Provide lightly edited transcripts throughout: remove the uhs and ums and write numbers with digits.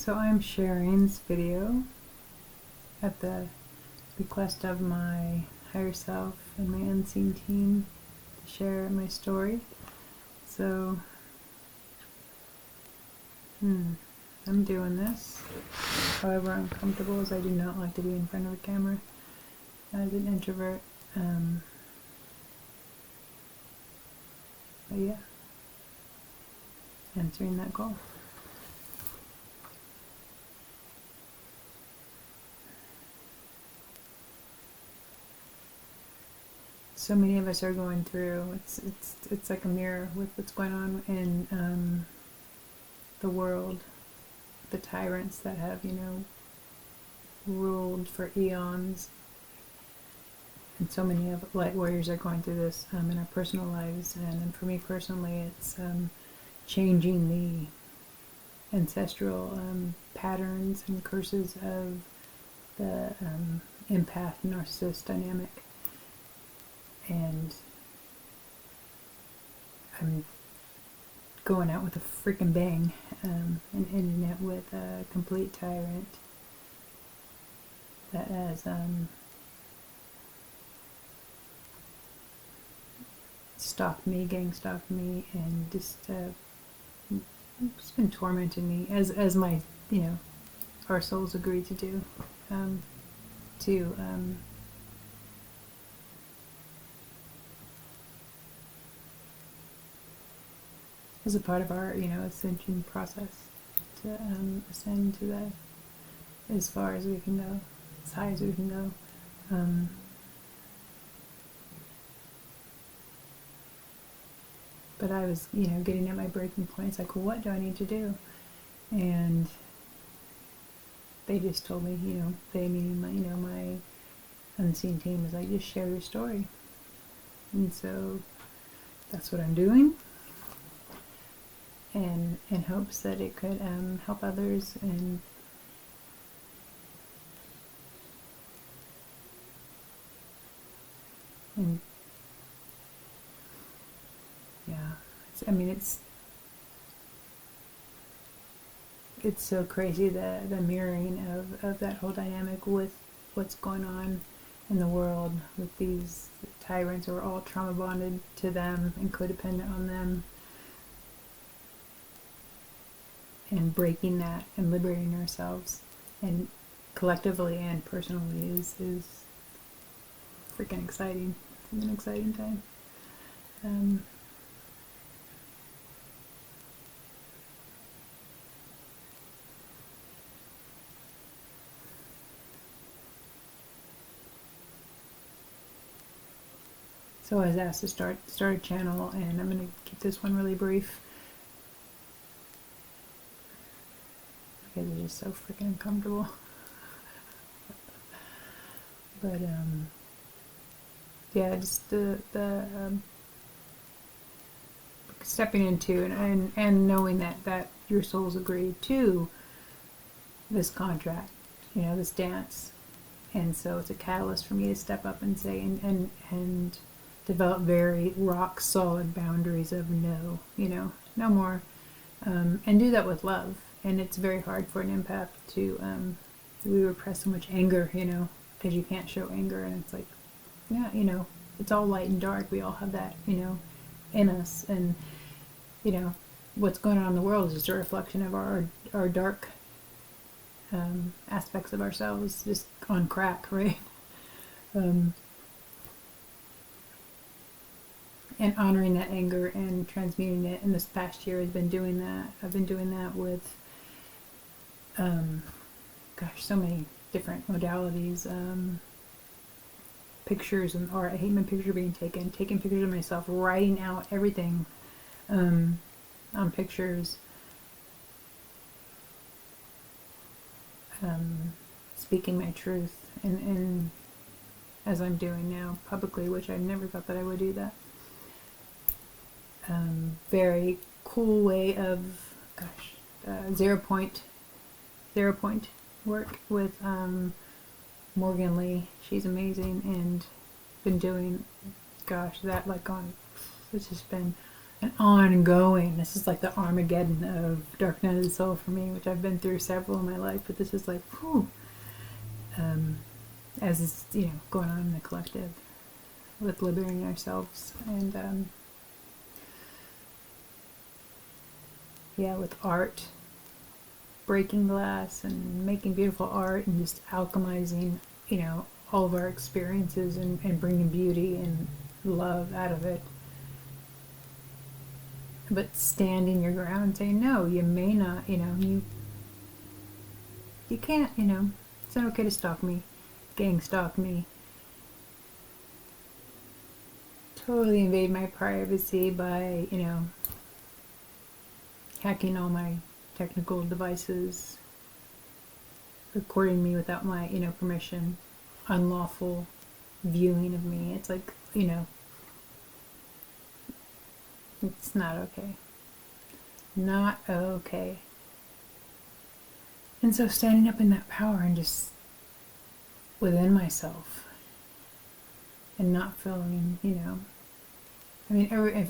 So I'm sharing this video at the request of my higher self and my unseen team to share my story. So, I'm doing this. However uncomfortable as I do not like to be in front of a camera as an introvert. But yeah, answering that goal. So many of us are going through. It's like a mirror with what's going on in the world, the tyrants that have ruled for eons, and so many of light warriors are going through this in our personal lives. And for me personally, it's changing the ancestral patterns and curses of the empath narcissist dynamic. And I'm going out with a freaking bang and ending it with a complete tyrant that has stalked me, gang stalked me, and just been tormenting me as my our souls agreed to do as a part of our ascension process to ascend to the as far as we can go, as high as we can go. But I was getting at my breaking point. It's like, well, what do I need to do? And they just told me, they meaning my unseen team was like, just share your story. And so that's what I'm doing. And in hopes that it could help others and yeah, it's so crazy the mirroring of that whole dynamic with what's going on in the world with these tyrants who are all trauma bonded to them and codependent on them. And breaking that and liberating ourselves, and collectively and personally, is freaking exciting. It's an exciting time. So I was asked to start a channel, and I'm going to keep this one really brief. Because it's just so freaking uncomfortable. But yeah, just the stepping into and knowing that your souls agreed to this contract, this dance, and so it's a catalyst for me to step up and say and develop very rock solid boundaries of no more, and do that with love. And it's very hard for an empath to, we repress so much anger, because you can't show anger. And it's like, yeah, it's all light and dark. We all have that, in us. And, what's going on in the world is just a reflection of our dark aspects of ourselves, just on crack, right? And honoring that anger and transmuting it. And this past year has been doing that. I've been doing that with so many different modalities, pictures and art. I hate my picture being taking pictures of myself, writing out everything on pictures, speaking my truth, and as I'm doing now publicly, which I never thought that I would do that. Very cool way of zero point work with Morgan Lee. She's amazing, and been doing that it's just been an ongoing. This is like the Armageddon of Dark Night of the Soul for me, which I've been through several in my life, but this is like, whew, as is, going on in the collective with liberating ourselves. And with art, breaking glass and making beautiful art and just alchemizing, all of our experiences and bringing beauty and love out of it. But standing your ground and saying, no, you may not, you can't, it's not okay to stalk me, gang stalk me, totally invade my privacy by, hacking all my technical devices, recording me without my, permission, unlawful viewing of me. It's like, it's not okay. Not okay. And so standing up in that power and just within myself and not feeling, I mean,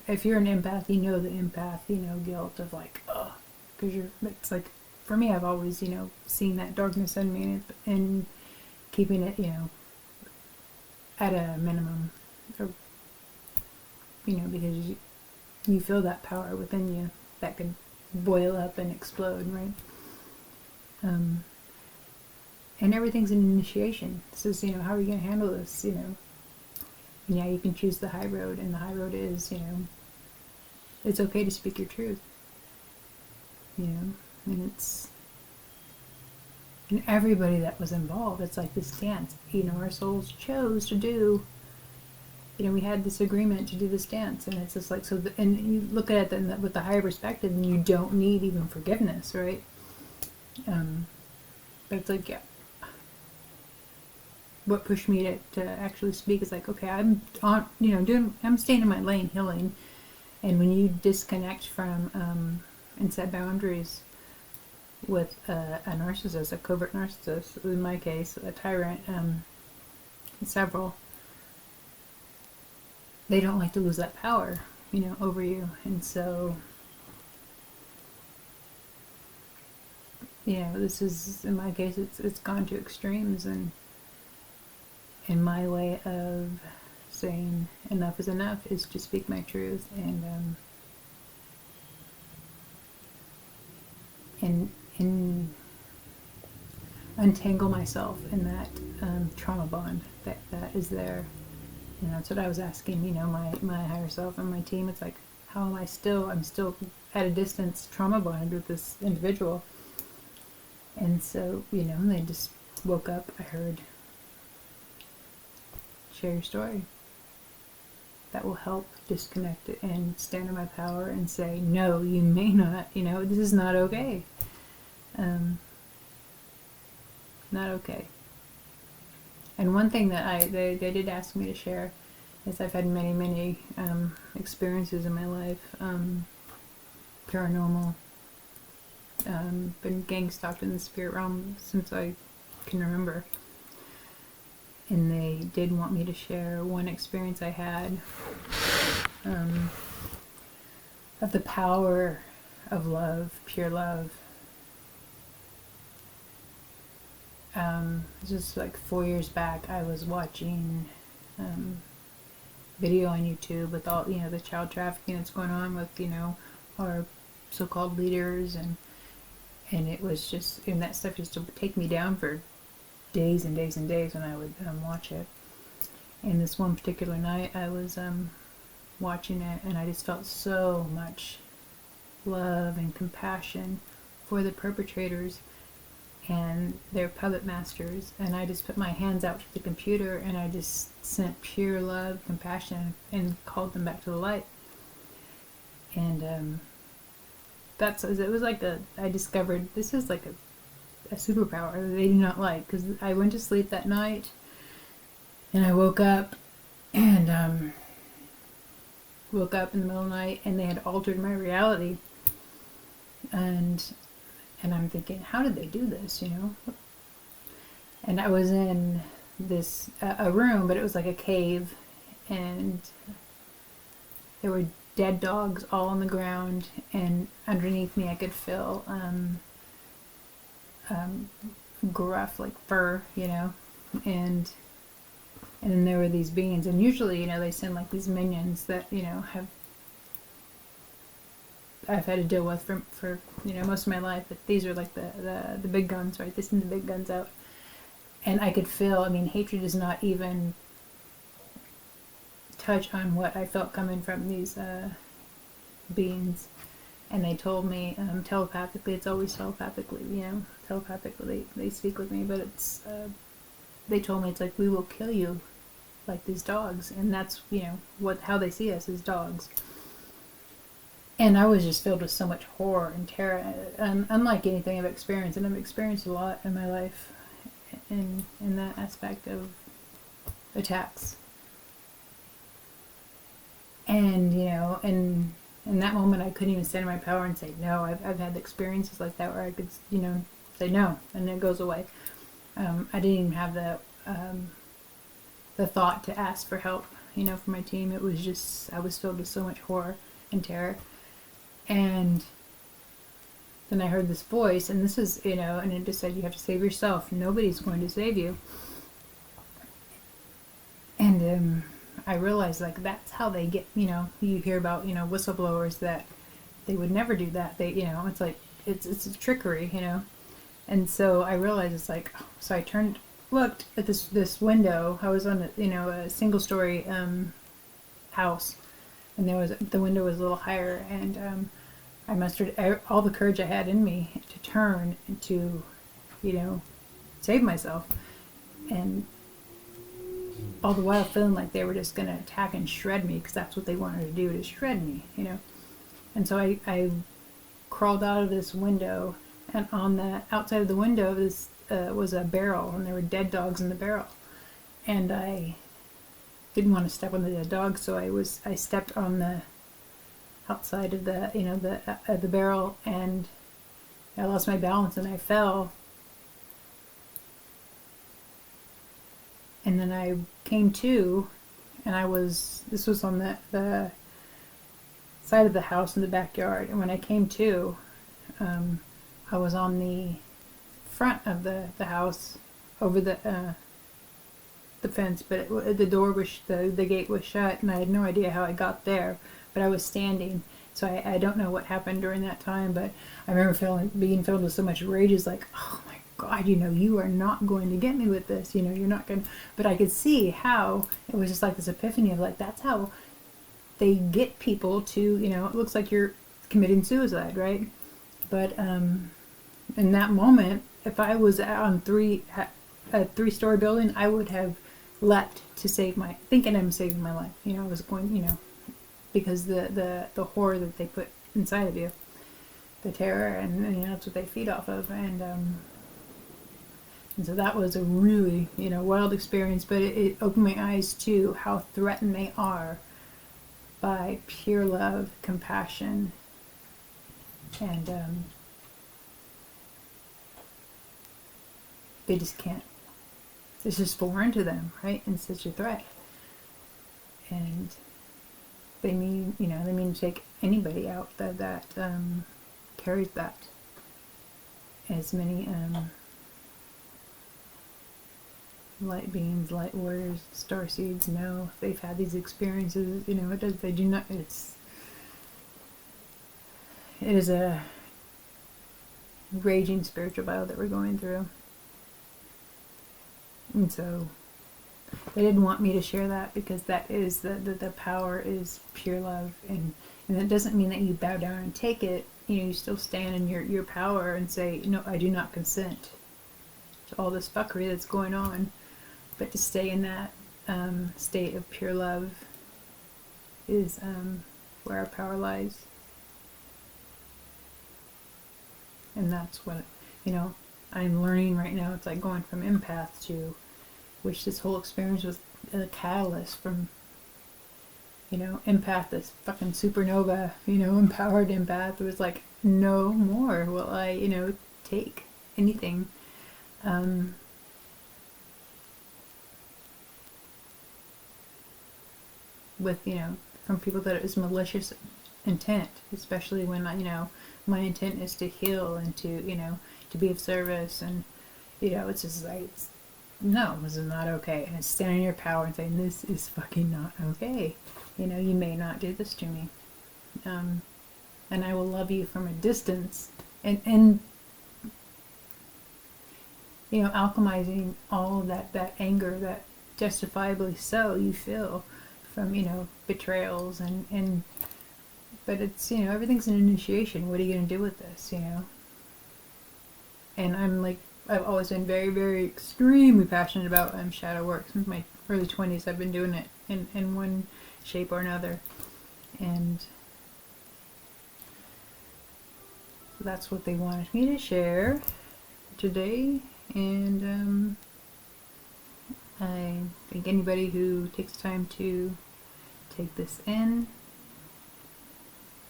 if you're an empath, you know the empath, guilt of like, oh, because it's like, for me, I've always, seen that darkness in me and keeping it, at a minimum, or, because you feel that power within you that can boil up and explode, right? And everything's an initiation. This is, how are you going to handle this, Yeah, you can choose the high road, and the high road is, it's okay to speak your truth, and it's, and everybody that was involved, it's like this dance, our souls chose to do, we had this agreement to do this dance, and it's just like, so, and you look at it with the higher perspective, and you don't need even forgiveness, right? But it's like, yeah, what pushed me to actually speak is like, okay, I'm on, I'm staying in my lane, healing, and when you disconnect from, and set boundaries with a narcissist, a covert narcissist, in my case, a tyrant, several, they don't like to lose that power, over you. And so, this is, in my case, it's gone to extremes, and my way of saying enough is enough is to speak my truth and untangle myself in that trauma bond that is there. That's what I was asking, my higher self and my team. It's like, how am I'm still at a distance trauma bonded with this individual. And so, they just woke up, I heard, share your story. That will help disconnect it and stand in my power and say, no, you may not, this is not okay. Not okay. And one thing that they did ask me to share is I've had many experiences in my life, paranormal, been gang stalked in the spirit realm since I can remember. And they did want me to share one experience I had of the power of love, pure love. Just like 4 years back, I was watching video on YouTube with all, the child trafficking that's going on with, our so-called leaders, and it was just, and that stuff used to take me down for days and days and days when I would watch it. And this one particular night, I was watching it, and I just felt so much love and compassion for the perpetrators and their puppet masters, and I just put my hands out to the computer and I just sent pure love, compassion, and called them back to the light. And it was like I discovered this is like a superpower that they do not like, because I went to sleep that night and I woke up and woke up in the middle of the night and they had altered my reality, and I'm thinking, how did they do this, And I was in this, a room, but it was like a cave, and there were dead dogs all on the ground, and underneath me I could feel gruff, like fur, and then there were these beings, and usually, they send like these minions that, have I've had to deal with for most of my life, but these are like the big guns, right? They send the big guns out. And I could feel, hatred does not even touch on what I felt coming from these beings. And they told me telepathically, it's always telepathically, telepathically they speak with me, but it's, they told me it's like, we will kill you like these dogs. And that's, how they see us as dogs. And I was just filled with so much horror and terror, unlike anything I've experienced. And I've experienced a lot in my life in that aspect of attacks. And, in that moment I couldn't even stand in my power and say no. I've had experiences like that where I could, say no, and it goes away. I didn't even have the thought to ask for help, for my team. It was just, I was filled with so much horror and terror. And then I heard this voice, and this is, and it just said, you have to save yourself. Nobody's going to save you. And I realized, like, that's how they get, you hear about, whistleblowers that they would never do that. They, it's like, it's a trickery, And so I realized it's like, so I looked at this window. I was on a single story house. And the window was a little higher, and I mustered all the courage I had in me to turn and to, save myself, and all the while feeling like they were just going to attack and shred me, because that's what they wanted to do, to shred me, And so I crawled out of this window, and on the outside of the window was a barrel, and there were dead dogs in the barrel, and I didn't want to step on the dead dog, so I stepped on the outside of the the barrel, and I lost my balance and I fell, and then I came to, and this was on the side of the house in the backyard, and when I came to, I was on the front of the house over the fence, but the door was, the gate was shut, and I had no idea how I got there, but I was standing, so I don't know what happened during that time, but I remember being filled with so much rage. It's like, oh my God, you are not going to get me with this, you're not going to, but I could see how it was just like this epiphany of like, that's how they get people to, it looks like you're committing suicide, right? But in that moment, if I was on a three-story building, I would have leapt to thinking I'm saving my life. I was going, because the horror that they put inside of you, the terror, and that's what they feed off of, and so that was a really, wild experience, but it opened my eyes to how threatened they are by pure love, compassion, and they just can't. It's just foreign to them, right? And it's such a threat. And they mean to take anybody out that carries that. As many light beings, light warriors, star seeds know, if they've had these experiences, they do not, it is a raging spiritual battle that we're going through. And so they didn't want me to share that, because that is the power is pure love, and that doesn't mean that you bow down and take it. You still stand in your power and say, no, I do not consent to all this fuckery that's going on, but to stay in that state of pure love is where our power lies. And that's what I'm learning right now. It's like going from empath to, which this whole experience was a catalyst from, empath, this fucking supernova, empowered empath. It was like, no more will I, take anything. With, from people that it was malicious intent, especially when my intent is to heal and to be of service, and it's just like, no, this is not okay. And it's standing in your power and saying, this is fucking not okay. You may not do this to me. And I will love you from a distance. And alchemizing all of that anger that justifiably so you feel from, betrayals but it's, everything's an initiation. What are you going to do with this, And I've always been very, very extremely passionate about shadow work. Since my early 20s, I've been doing it in one shape or another. And so that's what they wanted me to share today. And I think anybody who takes time to take this in,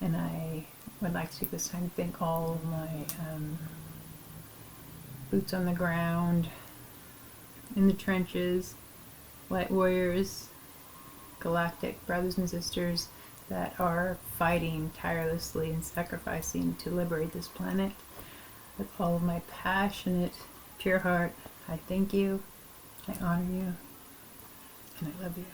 and I would like to take this time to thank all of my boots on the ground, in the trenches, light warriors, galactic brothers and sisters that are fighting tirelessly and sacrificing to liberate this planet. With all of my passionate, pure heart, I thank you, I honor you, and I love you.